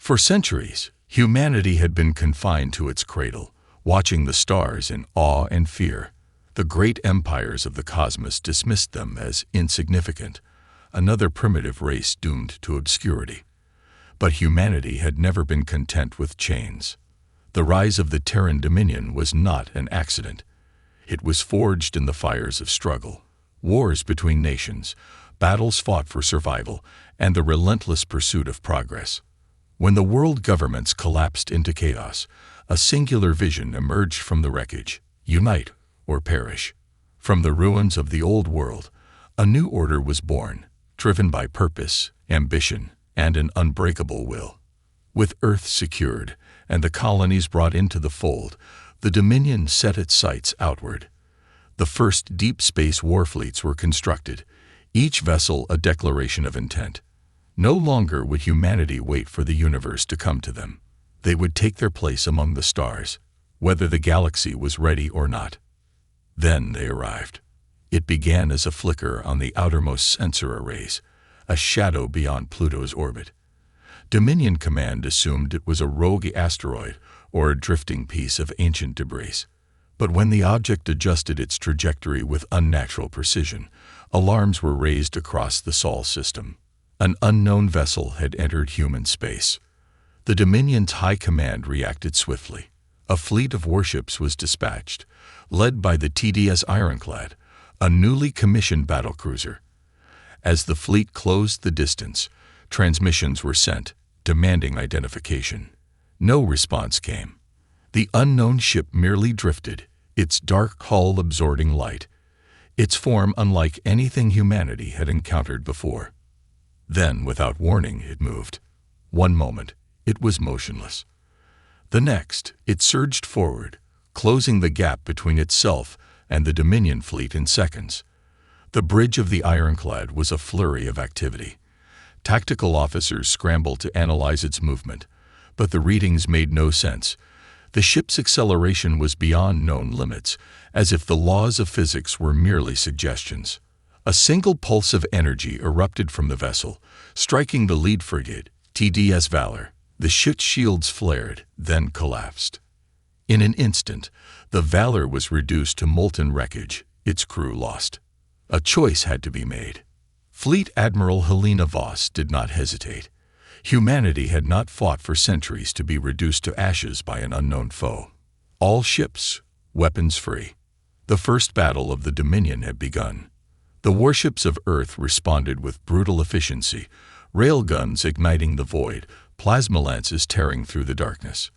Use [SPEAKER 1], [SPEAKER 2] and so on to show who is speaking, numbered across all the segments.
[SPEAKER 1] For centuries, humanity had been confined to its cradle, watching the stars in awe and fear. The great empires of the cosmos dismissed them as insignificant, another primitive race doomed to obscurity. But humanity had never been content with chains. The rise of the Terran dominion was not an accident. It was forged in the fires of struggle, wars between nations, battles fought for survival, and the relentless pursuit of progress. When the world governments collapsed into chaos, a singular vision emerged from the wreckage: unite or perish. From the ruins of the old world, a new order was born, driven by purpose, ambition, and an unbreakable will. With Earth secured and the colonies brought into the fold, the Dominion set its sights outward. The first deep space warfleets were constructed, each vessel a declaration of intent. No longer would humanity wait for the universe to come to them. They would take their place among the stars, whether the galaxy was ready or not. Then they arrived. It began as a flicker on the outermost sensor arrays, a shadow beyond Pluto's orbit. Dominion Command assumed it was a rogue asteroid or a drifting piece of ancient debris. But when the object adjusted its trajectory with unnatural precision, alarms were raised across the Sol system. An unknown vessel had entered human space. The Dominion's High Command reacted swiftly. A fleet of warships was dispatched, led by the TDS Ironclad, a newly commissioned battlecruiser. As the fleet closed the distance, transmissions were sent, demanding identification. No response came. The unknown ship merely drifted, its dark hull absorbing light, its form unlike anything humanity had encountered before. Then, without warning, it moved. One moment, it was motionless. The next, it surged forward, closing the gap between itself and the Dominion fleet in seconds. The bridge of the Ironclad was a flurry of activity. Tactical officers scrambled to analyze its movement, but the readings made no sense. The ship's acceleration was beyond known limits, as if the laws of physics were merely suggestions. A single pulse of energy erupted from the vessel, striking the lead frigate, TDS Valor. The ship's shields flared, then collapsed. In an instant, the Valor was reduced to molten wreckage, its crew lost. A choice had to be made. Fleet Admiral Helena Voss did not hesitate. Humanity had not fought for centuries to be reduced to ashes by an unknown foe. All ships, weapons free. The first battle of the Dominion had begun. The warships of Earth responded with brutal efficiency, railguns igniting the void, plasma lances tearing through the darkness.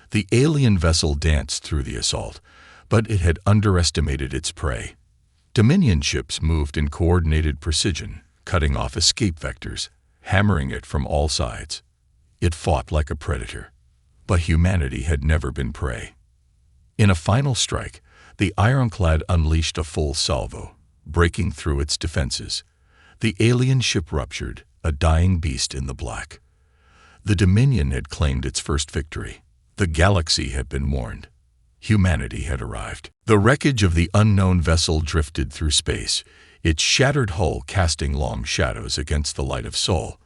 [SPEAKER 1] The alien vessel danced through the assault, but it had underestimated its prey. Dominion ships moved in coordinated precision, cutting off escape vectors, hammering it from all sides. It fought like a predator, but humanity had never been prey. In a final strike, the Ironclad unleashed a full salvo, breaking through its defenses. The alien ship ruptured, a dying beast in the black. The Dominion had claimed its first victory. The galaxy had been warned. Humanity had arrived. The wreckage of the unknown vessel drifted through space, its shattered hull casting long shadows against the light of Sol.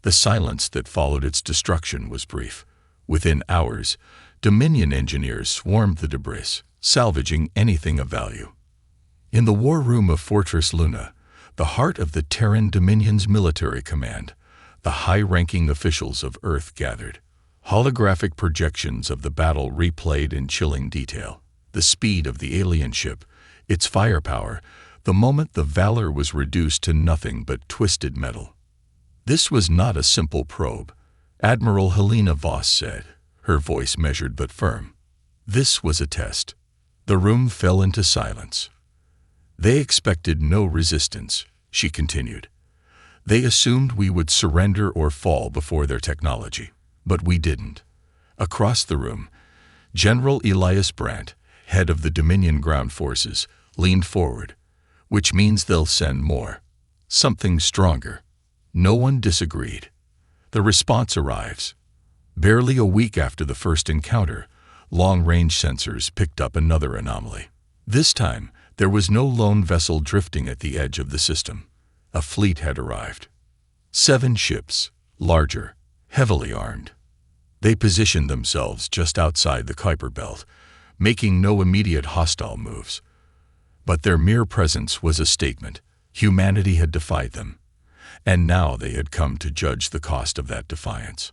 [SPEAKER 1] The silence that followed its destruction was brief. Within hours, Dominion engineers swarmed the debris, salvaging anything of value. In the war room of Fortress Luna, the heart of the Terran Dominion's military command, the high-ranking officials of Earth gathered. Holographic projections of the battle replayed in chilling detail. The speed of the alien ship, its firepower, the moment the Valor was reduced to nothing but twisted metal. This was not a simple probe, Admiral Helena Voss said, her voice measured but firm. This was a test. The room fell into silence. They expected no resistance, she continued. They assumed we would surrender or fall before their technology. But we didn't. Across the room, General Elias Brandt, head of the Dominion Ground Forces, leaned forward. Which means they'll send more. Something stronger. No one disagreed. The response arrives. Barely a week after the first encounter, long-range sensors picked up another anomaly. This time, there was no lone vessel drifting at the edge of the system. A fleet had arrived. 7 ships, larger, heavily armed, They positioned themselves just outside the Kuiper Belt, making no immediate hostile moves. But their mere presence was a statement. Humanity had defied them, and now they had come to judge the cost of that defiance.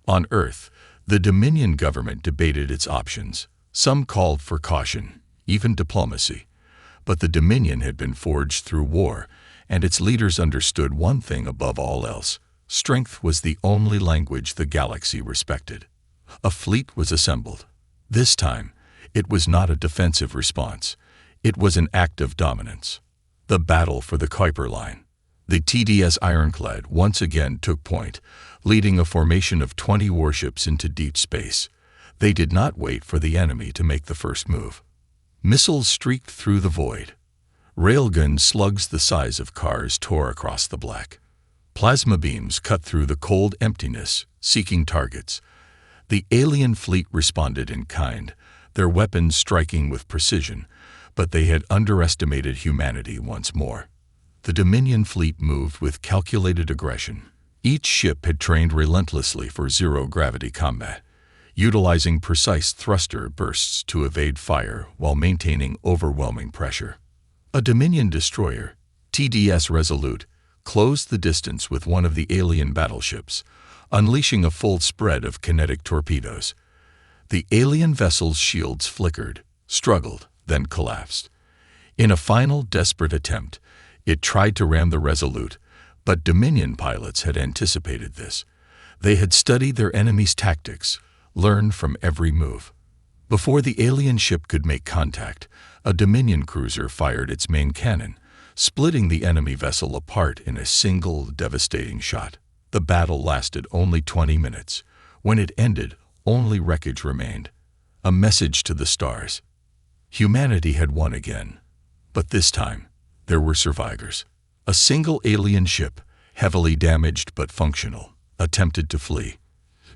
[SPEAKER 1] On Earth, the Dominion government debated its options. Some called for caution, even diplomacy. But the Dominion had been forged through war, and its leaders understood one thing above all else. Strength was the only language the galaxy respected. A fleet was assembled. This time, it was not a defensive response. It was an act of dominance. The battle for the Kuiper Line. The TDS Ironclad once again took point, leading a formation of 20 warships into deep space. They did not wait for the enemy to make the first move. Missiles streaked through the void. Railgun slugs the size of cars tore across the black. Plasma beams cut through the cold emptiness, seeking targets. The alien fleet responded in kind, their weapons striking with precision, but they had underestimated humanity once more. The Dominion fleet moved with calculated aggression. Each ship had trained relentlessly for zero-gravity combat, utilizing precise thruster bursts to evade fire while maintaining overwhelming pressure. A Dominion destroyer, TDS Resolute, closed the distance with one of the alien battleships, unleashing a full spread of kinetic torpedoes. The alien vessel's shields flickered, struggled, then collapsed. In a final desperate attempt, it tried to ram the Resolute, but Dominion pilots had anticipated this. They had studied their enemy's tactics, learned from every move. Before the alien ship could make contact, a Dominion cruiser fired its main cannon, splitting the enemy vessel apart in a single devastating shot. The battle lasted only 20 minutes. When it ended, only wreckage remained. A message to the stars. Humanity had won again. But this time, there were survivors. A single alien ship, heavily damaged but functional, attempted to flee.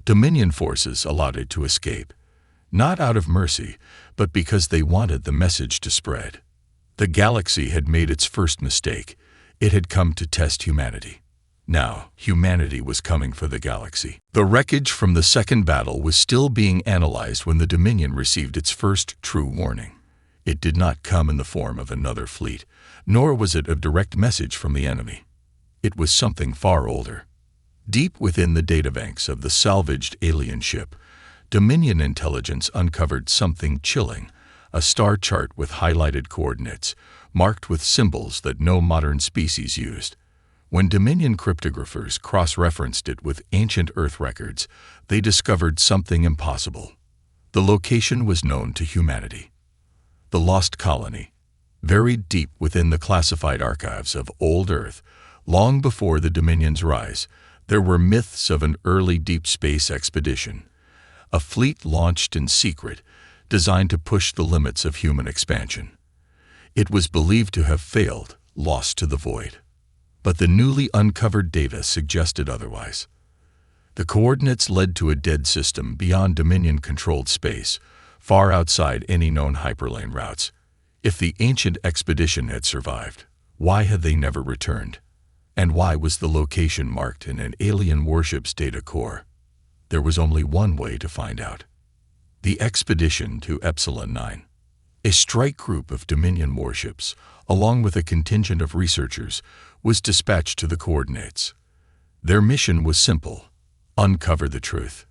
[SPEAKER 1] Dominion forces allowed it to escape, not out of mercy, but because they wanted the message to spread. The galaxy had made its first mistake. It had come to test humanity. Now, humanity was coming for the galaxy. The wreckage from the second battle was still being analyzed when the Dominion received its first true warning. It did not come in the form of another fleet, nor was it a direct message from the enemy. It was something far older. Deep within the databanks of the salvaged alien ship, Dominion intelligence uncovered something chilling, a star chart with highlighted coordinates, marked with symbols that no modern species used. When Dominion cryptographers cross-referenced it with ancient Earth records, they discovered something impossible. The location was known to humanity. The Lost Colony, buried deep within the classified archives of old Earth, long before the Dominion's rise, there were myths of an early deep space expedition, a fleet launched in secret, designed to push the limits of human expansion. It was believed to have failed, lost to the void. But the newly uncovered data suggested otherwise. The coordinates led to a dead system beyond Dominion-controlled space, far outside any known hyperlane routes. If the ancient expedition had survived, why had they never returned? And why was the location marked in an alien warship's data core? There was only one way to find out. The expedition to Epsilon 9. A strike group of Dominion warships, along with a contingent of researchers, was dispatched to the coordinates. Their mission was simple: uncover the truth.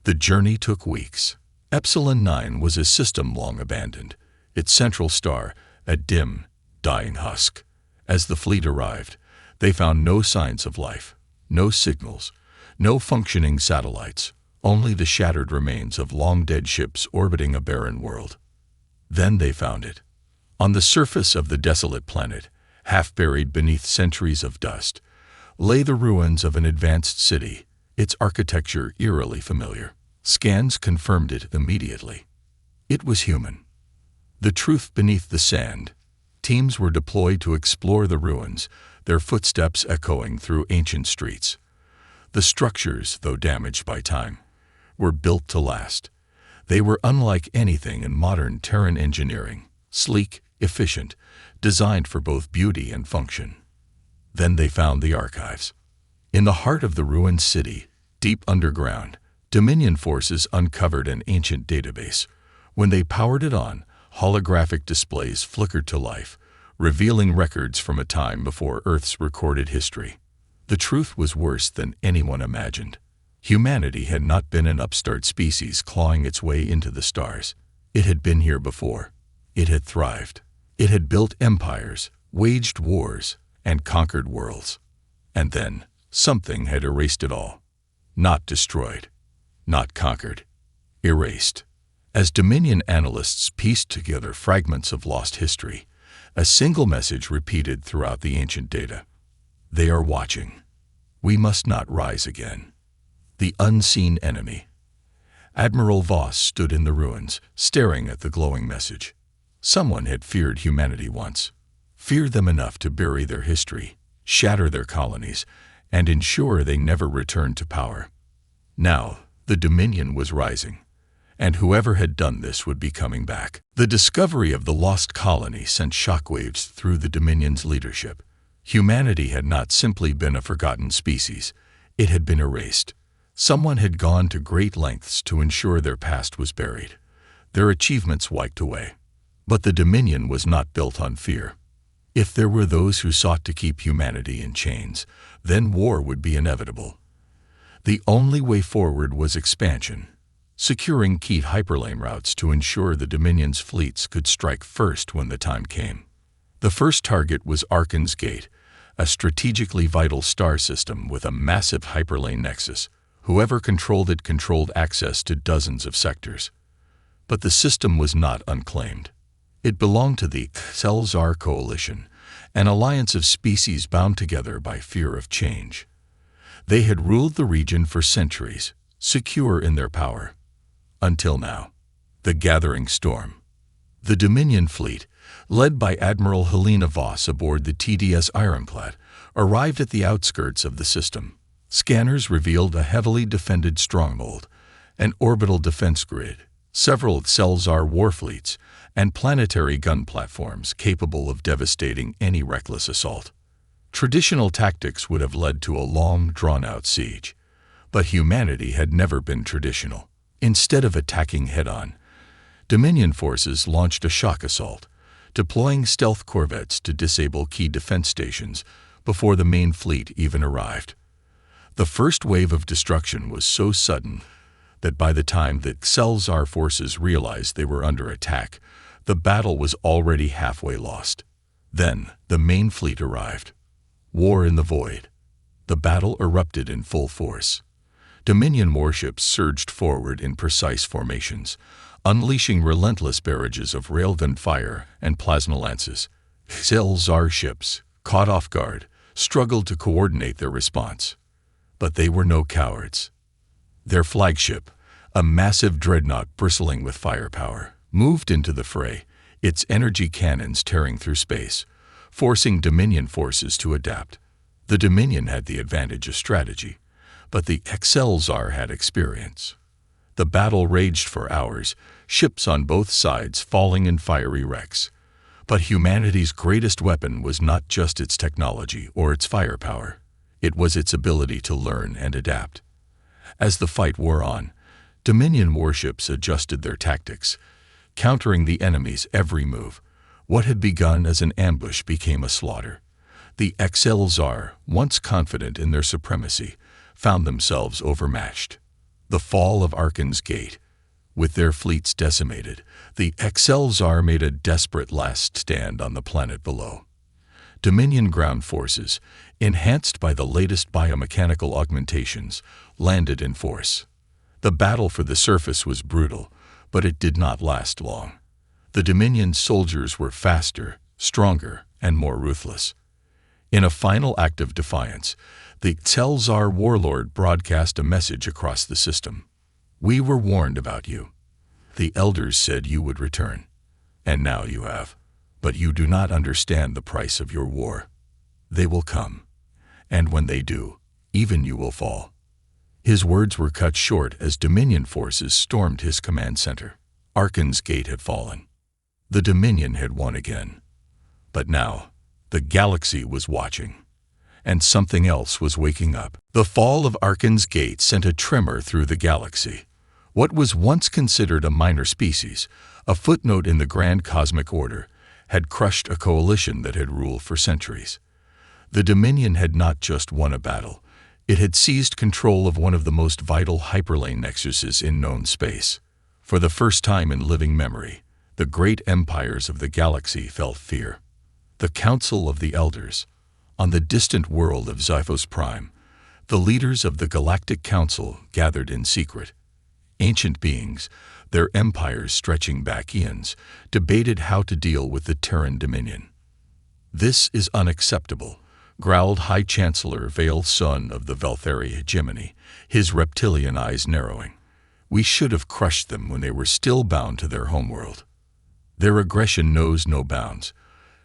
[SPEAKER 1] The journey took weeks. Epsilon 9 was a system long abandoned, its central star a dim, dying husk. As the fleet arrived, they found no signs of life, no signals, no functioning satellites, only the shattered remains of long-dead ships orbiting a barren world. Then they found it. On the surface of the desolate planet, half buried beneath centuries of dust, lay the ruins of an advanced city, its architecture eerily familiar. Scans confirmed it immediately. It was human. The truth beneath the sand. Teams were deployed to explore the ruins, their footsteps echoing through ancient streets. The structures, though damaged by time, were built to last. They were unlike anything in modern Terran engineering, sleek, efficient, designed for both beauty and function. Then they found the archives. In the heart of the ruined city, deep underground, Dominion forces uncovered an ancient database. When they powered it on, holographic displays flickered to life, revealing records from a time before Earth's recorded history. The truth was worse than anyone imagined. Humanity had not been an upstart species clawing its way into the stars. It had been here before. It had thrived. It had built empires, waged wars, and conquered worlds. And then, something had erased it all. Not destroyed. Not conquered. Erased. As Dominion analysts pieced together fragments of lost history, a single message repeated throughout the ancient data. They are watching. We must not rise again. The unseen enemy. Admiral Voss stood in the ruins, staring at the glowing message. Someone had feared humanity once. Feared them enough to bury their history, shatter their colonies, and ensure they never returned to power. Now, the Dominion was rising, and whoever had done this would be coming back. The discovery of the lost colony sent shockwaves through the Dominion's leadership. Humanity had not simply been a forgotten species. It had been erased. Someone had gone to great lengths to ensure their past was buried, their achievements wiped away. But the Dominion was not built on fear. If there were those who sought to keep humanity in chains, then war would be inevitable. The only way forward was expansion, securing key hyperlane routes to ensure the Dominion's fleets could strike first when the time came. The first target was Arkan's Gate, a strategically vital star system with a massive hyperlane nexus. Whoever controlled it controlled access to dozens of sectors. But the system was not unclaimed. It belonged to the Xelzar Coalition, an alliance of species bound together by fear of change. They had ruled the region for centuries, secure in their power. Until now. The gathering storm. The Dominion fleet, led by Admiral Helena Voss aboard the TDS Ironclad, arrived at the outskirts of the system. Scanners revealed a heavily defended stronghold, an orbital defense grid, several Xelzar warfleets, and planetary gun platforms capable of devastating any reckless assault. Traditional tactics would have led to a long, drawn-out siege, but humanity had never been traditional. Instead of attacking head-on, Dominion forces launched a shock assault, deploying stealth corvettes to disable key defense stations before the main fleet even arrived. The first wave of destruction was so sudden that by the time the Xelzar forces realized they were under attack, the battle was already halfway lost. Then, the main fleet arrived. War in the void. The battle erupted in full force. Dominion warships surged forward in precise formations, unleashing relentless barrages of railgun fire and plasma lances. Xelzar ships, caught off guard, struggled to coordinate their response. But they were no cowards. Their flagship, a massive dreadnought bristling with firepower, moved into the fray, its energy cannons tearing through space, forcing Dominion forces to adapt. The Dominion had the advantage of strategy, but the Xelzar had experience. The battle raged for hours, ships on both sides falling in fiery wrecks. But humanity's greatest weapon was not just its technology or its firepower. It was its ability to learn and adapt. As the fight wore on, Dominion warships adjusted their tactics, countering the enemy's every move. What had begun as an ambush became a slaughter. The Xelzar, once confident in their supremacy, found themselves overmatched. The fall of Arkan's Gate. With their fleets decimated, the Xelzar made a desperate last stand on the planet below. Dominion ground forces, enhanced by the latest biomechanical augmentations, landed in force. The battle for the surface was brutal, but it did not last long. The Dominion soldiers were faster, stronger, and more ruthless. In a final act of defiance, the Xelzar warlord broadcast a message across the system. "We were warned about you. The elders said you would return, and now you have. But you do not understand the price of your war. They will come, and when they do, even you will fall." His words were cut short as Dominion forces stormed his command center. Arkan's Gate had fallen. The Dominion had won again. But now, the galaxy was watching. and something else was waking up. The fall of Arkan's gate sent a tremor through the galaxy. What was once considered a minor species, a footnote in the grand cosmic order, had crushed a coalition that had ruled for centuries. The Dominion had not just won a battle, it had seized control of one of the most vital hyperlane nexuses in known space. For the first time in living memory, the great empires of the galaxy felt fear. The Council of the Elders, on the distant world of Xiphos Prime, the leaders of the Galactic Council gathered in secret. Ancient beings, their empires stretching back eons, debated how to deal with the Terran Dominion. "This is unacceptable," growled High Chancellor Vale, son of the Velthari hegemony, his reptilian eyes narrowing. "We should have crushed them when they were still bound to their homeworld." "Their aggression knows no bounds,"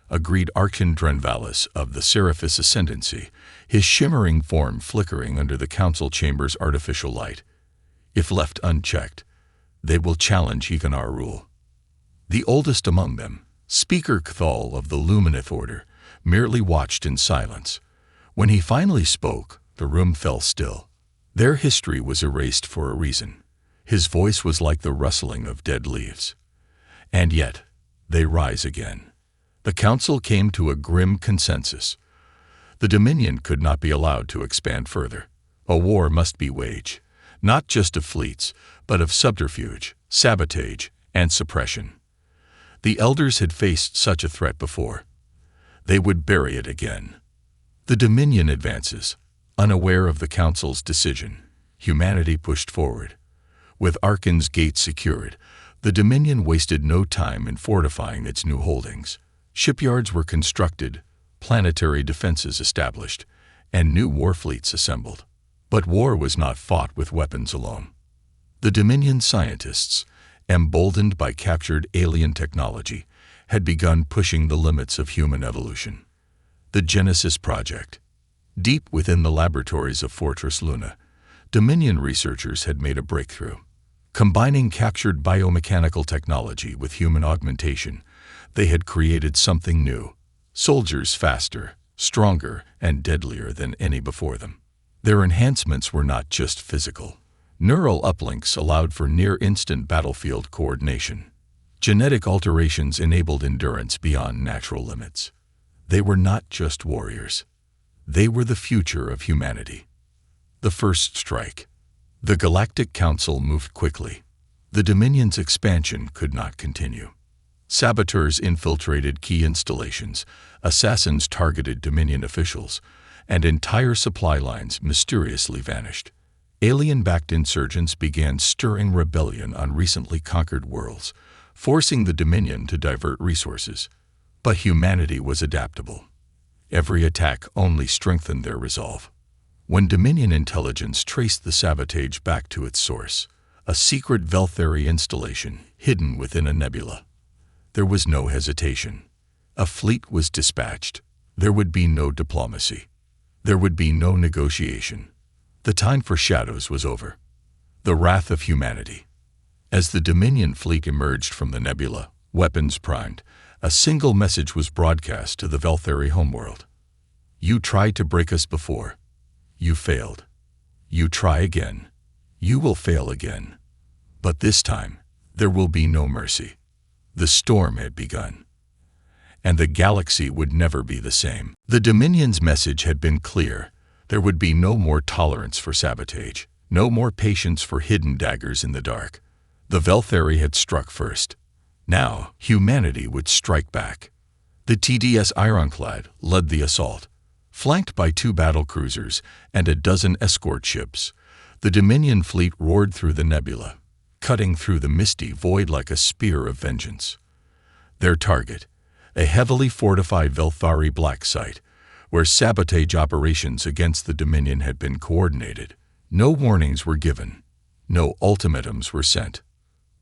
[SPEAKER 1] agreed Arkan Drenvalis of the Seraphis Ascendancy, his shimmering form flickering under the council chamber's artificial light. "If left unchecked, they will challenge Ikanar rule." The oldest among them, Speaker Cthal of the Lumineth Order, merely watched in silence. When he finally spoke, the room fell still. Their history was erased for a reason. His voice was like the rustling of dead leaves. And yet, they rise again. The Council came to a grim consensus. The Dominion could not be allowed to expand further. A war must be waged, not just of fleets, but of subterfuge, sabotage, and suppression. The Elders had faced such a threat before. They would bury it again. The Dominion advances, unaware of the Council's decision. Humanity pushed forward. With Arkan's gate secured, the Dominion wasted no time in fortifying its new holdings. Shipyards were constructed, planetary defenses established, and new warfleets assembled. But war was not fought with weapons alone. The Dominion scientists, emboldened by captured alien technology, had begun pushing the limits of human evolution. The Genesis Project. Deep within the laboratories of Fortress Luna, Dominion researchers had made a breakthrough. Combining captured biomechanical technology with human augmentation, they had created something new. Soldiers faster, stronger, and deadlier than any before them. Their enhancements were not just physical. Neural uplinks allowed for near-instant battlefield coordination. Genetic alterations enabled endurance beyond natural limits. They were not just warriors. They were the future of humanity. The first strike. The Galactic Council moved quickly. The Dominion's expansion could not continue. Saboteurs infiltrated key installations, assassins targeted Dominion officials, and entire supply lines mysteriously vanished. Alien-backed insurgents began stirring rebellion on recently conquered worlds, forcing the Dominion to divert resources. But humanity was adaptable. Every attack only strengthened their resolve. When Dominion intelligence traced the sabotage back to its source, a secret Velthari installation hidden within a nebula, there was no hesitation. A fleet was dispatched. There would be no diplomacy. There would be no negotiation. The time for shadows was over. The wrath of humanity. As the Dominion fleet emerged from the nebula, weapons primed, a single message was broadcast to the Velthari homeworld. "You tried to break us before. You failed. You try again. You will fail again. But this time, there will be no mercy." The storm had begun. And the galaxy would never be the same. The Dominion's message had been clear. There would be no more tolerance for sabotage, no more patience for hidden daggers in the dark. The Velthari had struck first. Now, humanity would strike back. The TDS Ironclad led the assault. Flanked by 2 battlecruisers and a dozen escort ships, the Dominion fleet roared through the nebula, cutting through the misty void like a spear of vengeance. Their target, a heavily fortified Velthari black site, where sabotage operations against the Dominion had been coordinated. No warnings were given. No ultimatums were sent.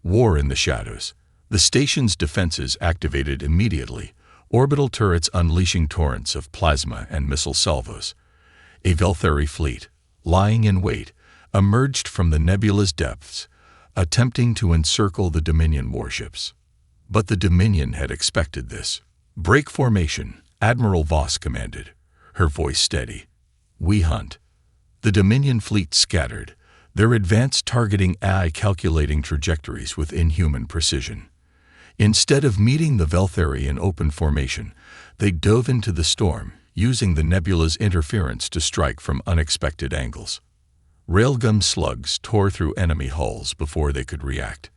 [SPEAKER 1] War in the shadows. The station's defenses activated immediately, orbital turrets unleashing torrents of plasma and missile salvos. A Velthari fleet, lying in wait, emerged from the nebula's depths, attempting to encircle the Dominion warships. But the Dominion had expected this. "Break formation," Admiral Voss commanded, her voice steady. We hunt. The Dominion fleet scattered, their advanced targeting AI calculating trajectories with inhuman precision. Instead of meeting the Velthari in open formation, they dove into the storm, using the nebula's interference to strike from unexpected angles. Railgun slugs tore through enemy hulls before they could react.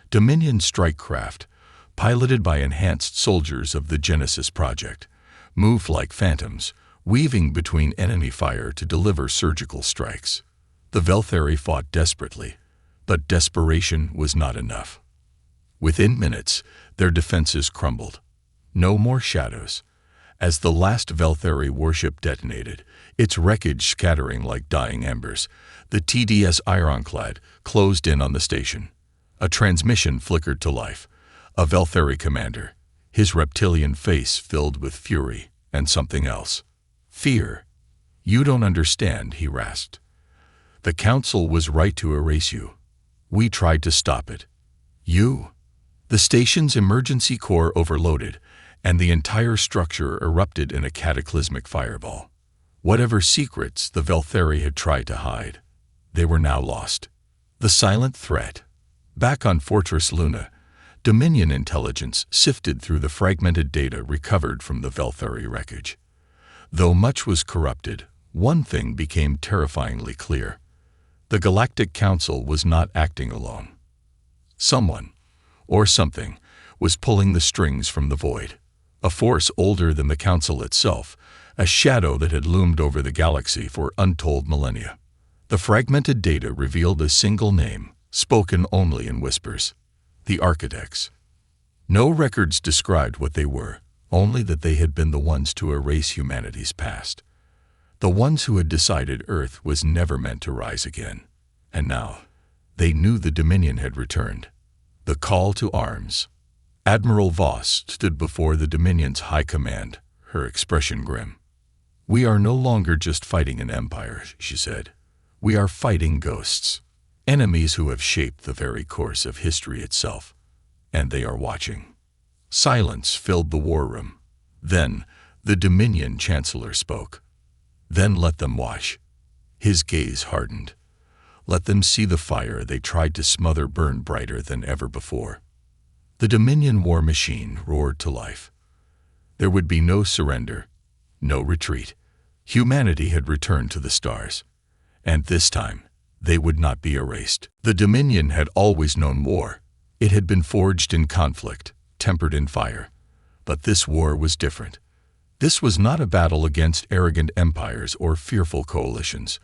[SPEAKER 1] Dominion strike craft, piloted by enhanced soldiers of the Genesis Project, moved like phantoms, weaving between enemy fire to deliver surgical strikes. The Velthari fought desperately, but desperation was not enough. Within minutes, their defenses crumbled. No more shadows. As the last Velthari warship detonated, its wreckage scattering like dying embers, the TDS Ironclad closed in on the station. A transmission flickered to life. A Velthari commander, his reptilian face filled with fury and something else. Fear. "You don't understand," he rasped. "The Council was right to erase you. We tried to stop it. You?" The station's emergency core overloaded, and the entire structure erupted in a cataclysmic fireball. Whatever secrets the Velthari had tried to hide, they were now lost. The silent threat. Back on Fortress Luna, Dominion intelligence sifted through the fragmented data recovered from the Velthari wreckage. Though much was corrupted, one thing became terrifyingly clear. The Galactic Council was not acting alone. Someone, or something, was pulling the strings from the void. A force older than the Council itself, a shadow that had loomed over the galaxy for untold millennia. The fragmented data revealed a single name, spoken only in whispers: the Architects. No records described what they were, only that they had been the ones to erase humanity's past. The ones who had decided Earth was never meant to rise again. And now, they knew the Dominion had returned. The call to arms. Admiral Voss stood before the Dominion's high command, her expression grim. "We are no longer just fighting an empire," she said. "We are fighting ghosts. Enemies who have shaped the very course of history itself. And they are watching." Silence filled the war room. Then, the Dominion Chancellor spoke. "Then let them watch." His gaze hardened. "Let them see the fire they tried to smother burn brighter than ever before." The Dominion war machine roared to life. There would be no surrender, no retreat. Humanity had returned to the stars. And this time, they would not be erased. The Dominion had always known war. It had been forged in conflict, tempered in fire. But this war was different. This was not a battle against arrogant empires or fearful coalitions.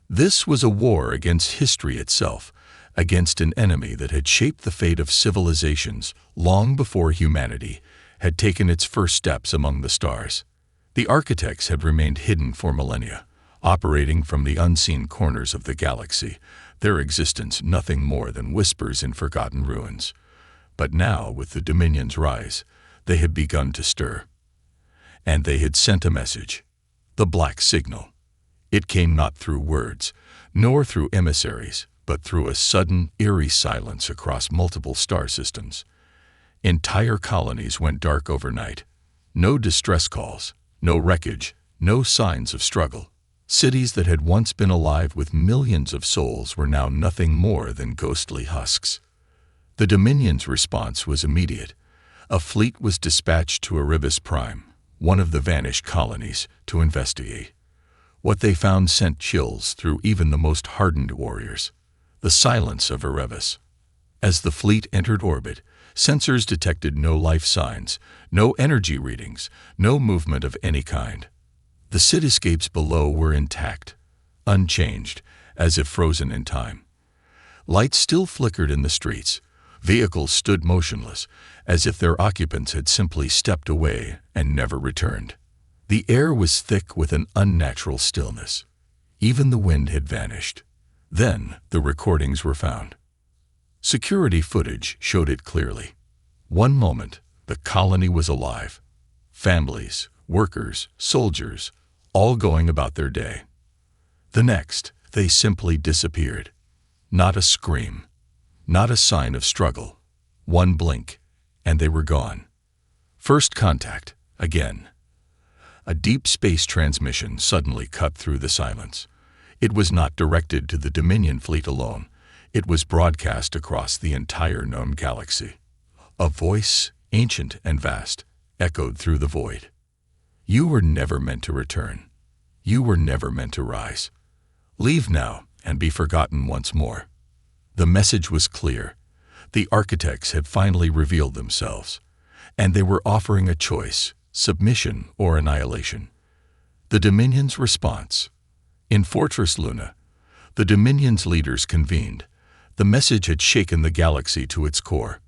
[SPEAKER 1] This was a war against history itself, against an enemy that had shaped the fate of civilizations long before humanity had taken its first steps among the stars. The Architects had remained hidden for millennia, operating from the unseen corners of the galaxy, their existence nothing more than whispers in forgotten ruins. But now, with the Dominion's rise, they had begun to stir. And they had sent a message. The Black Signal. It came not through words, nor through emissaries, but through a sudden, eerie silence across multiple star systems. Entire colonies went dark overnight. No distress calls, no wreckage, no signs of struggle. Cities that had once been alive with millions of souls were now nothing more than ghostly husks. The Dominion's response was immediate. A fleet was dispatched to Erebus Prime, one of the vanished colonies, to investigate. What they found sent chills through even the most hardened warriors. The silence of Erebus. As the fleet entered orbit, sensors detected no life signs, no energy readings, no movement of any kind. The cityscapes below were intact, unchanged, as if frozen in time. Lights still flickered in the streets. Vehicles stood motionless, as if their occupants had simply stepped away and never returned. The air was thick with an unnatural stillness. Even the wind had vanished. Then the recordings were found. Security footage showed it clearly. One moment, the colony was alive. Families, workers, soldiers, all going about their day. The next, they simply disappeared. Not a scream, not a sign of struggle. One blink, and they were gone. First contact, again. A deep space transmission suddenly cut through the silence. It was not directed to the Dominion fleet alone. It was broadcast across the entire known galaxy. A voice, ancient and vast, echoed through the void. You were never meant to return. You were never meant to rise. Leave now and be forgotten once more. The message was clear. The architects had finally revealed themselves, and they were offering a choice: submission or annihilation. The Dominion's response. In Fortress Luna, the Dominion's leaders convened. The message had shaken the galaxy to its core.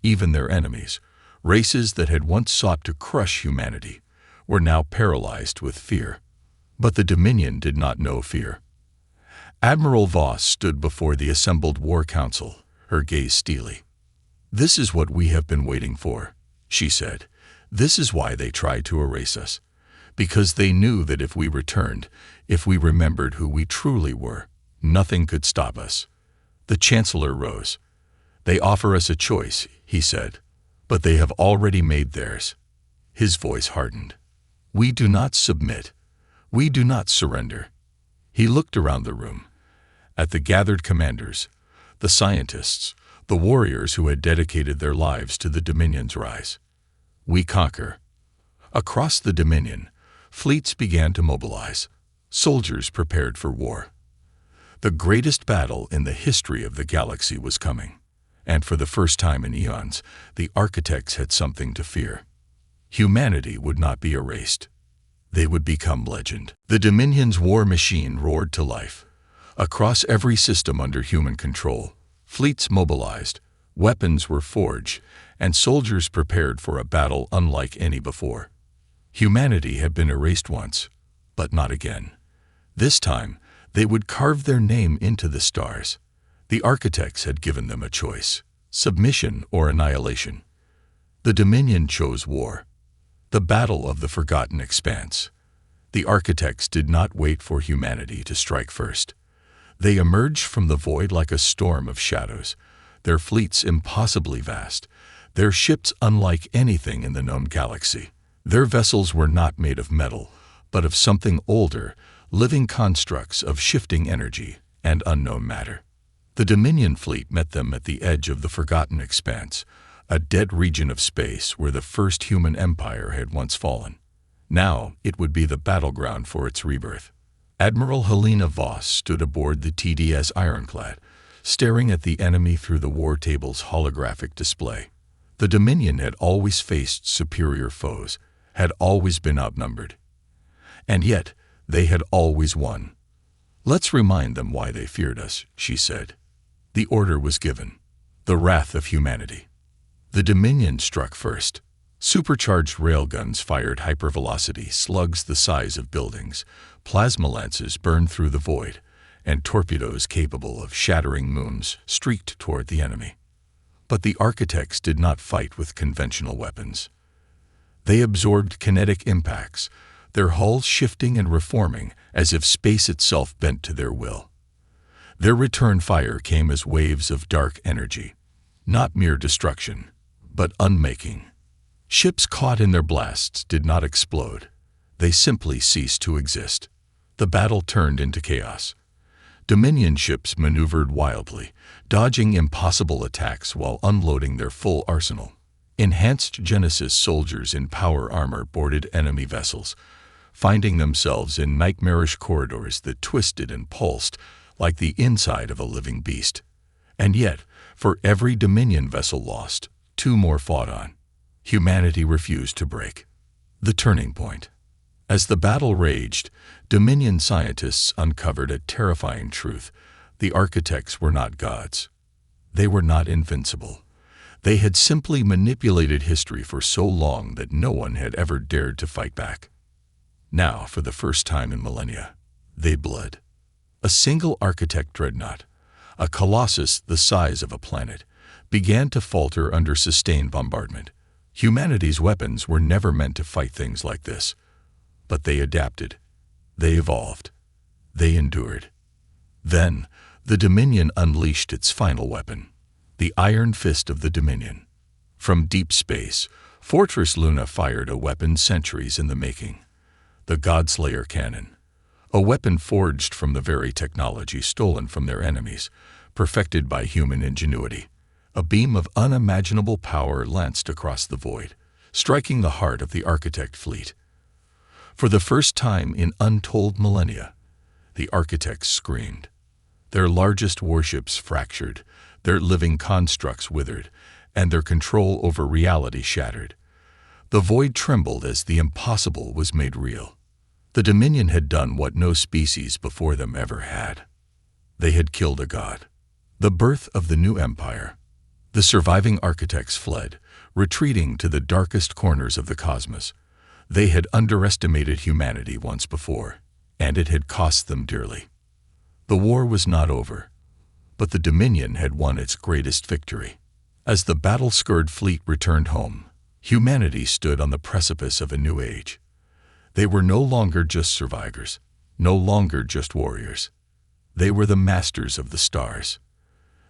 [SPEAKER 1] Even their enemies, races that had once sought to crush humanity, were now paralyzed with fear. But the Dominion did not know fear. Admiral Voss stood before the assembled War Council, her gaze steely. "This is what we have been waiting for," she said. "This is why they tried to erase us. Because they knew that if we returned, if we remembered who we truly were, nothing could stop us." The Chancellor rose. "They offer us a choice," he said, "but they have already made theirs." His voice hardened. "We do not submit. We do not surrender." He looked around the room, at the gathered commanders, the scientists, the warriors who had dedicated their lives to the Dominion's rise. "We conquer." Across the Dominion, fleets began to mobilize. Soldiers prepared for war. The greatest battle in the history of the galaxy was coming, and for the first time in eons, the architects had something to fear. Humanity would not be erased. They would become legend. The Dominion's war machine roared to life. Across every system under human control, fleets mobilized, weapons were forged, and soldiers prepared for a battle unlike any before. Humanity had been erased once, but not again. This time, they would carve their name into the stars. The architects had given them a choice: submission or annihilation. The Dominion chose war. The battle of the forgotten expanse. The architects did not wait for humanity to strike first. They emerged from the void like a storm of shadows, their fleets impossibly vast, their ships unlike anything in the known galaxy. Their vessels were not made of metal, but of something older, living constructs of shifting energy and unknown matter. The Dominion fleet met them at the edge of the forgotten expanse, a dead region of space where the first human empire had once fallen. Now it would be the battleground for its rebirth. Admiral Helena Voss stood aboard the TDS Ironclad, staring at the enemy through the war table's holographic display. The Dominion had always faced superior foes, had always been outnumbered. And yet, they had always won. "Let's remind them why they feared us," she said. The order was given. The wrath of humanity. The Dominion struck first. Supercharged railguns fired hypervelocity slugs the size of buildings, plasma lances burned through the void, and torpedoes capable of shattering moons streaked toward the enemy. But the architects did not fight with conventional weapons. They absorbed kinetic impacts, their hulls shifting and reforming as if space itself bent to their will. Their return fire came as waves of dark energy, not mere destruction, but unmaking. Ships caught in their blasts did not explode. They simply ceased to exist. The battle turned into chaos. Dominion ships maneuvered wildly, dodging impossible attacks while unloading their full arsenal. Enhanced Genesis soldiers in power armor boarded enemy vessels, finding themselves in nightmarish corridors that twisted and pulsed like the inside of a living beast. And yet, for every Dominion vessel lost, 2 more fought on. Humanity refused to break. The turning point. As the battle raged, Dominion scientists uncovered a terrifying truth. The architects were not gods. They were not invincible. They had simply manipulated history for so long that no one had ever dared to fight back. Now, for the first time in millennia, they bled. A single architect dreadnought, a colossus the size of a planet, began to falter under sustained bombardment. Humanity's weapons were never meant to fight things like this. But they adapted. They evolved. They endured. Then, the Dominion unleashed its final weapon, the Iron Fist of the Dominion. From deep space, Fortress Luna fired a weapon centuries in the making. the Godslayer cannon, a weapon forged from the very technology stolen from their enemies, perfected by human ingenuity. A beam of unimaginable power lanced across the void, striking the heart of the Architect fleet. For the first time in untold millennia, the Architects screamed. Their largest warships fractured, their living constructs withered, and their control over reality shattered. The void trembled as the impossible was made real. The Dominion had done what no species before them ever had. They had killed a god. The birth of the new empire. The surviving Architects fled, retreating to the darkest corners of the cosmos. They had underestimated humanity once before, and it had cost them dearly. The war was not over, but the Dominion had won its greatest victory. As the battle-scarred fleet returned home, humanity stood on the precipice of a new age. They were no longer just survivors, no longer just warriors. They were the masters of the stars.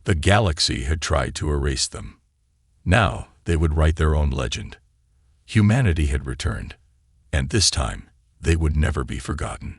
[SPEAKER 1] The galaxy had tried to erase them. Now they would write their own legend. Humanity had returned, and this time they would never be forgotten.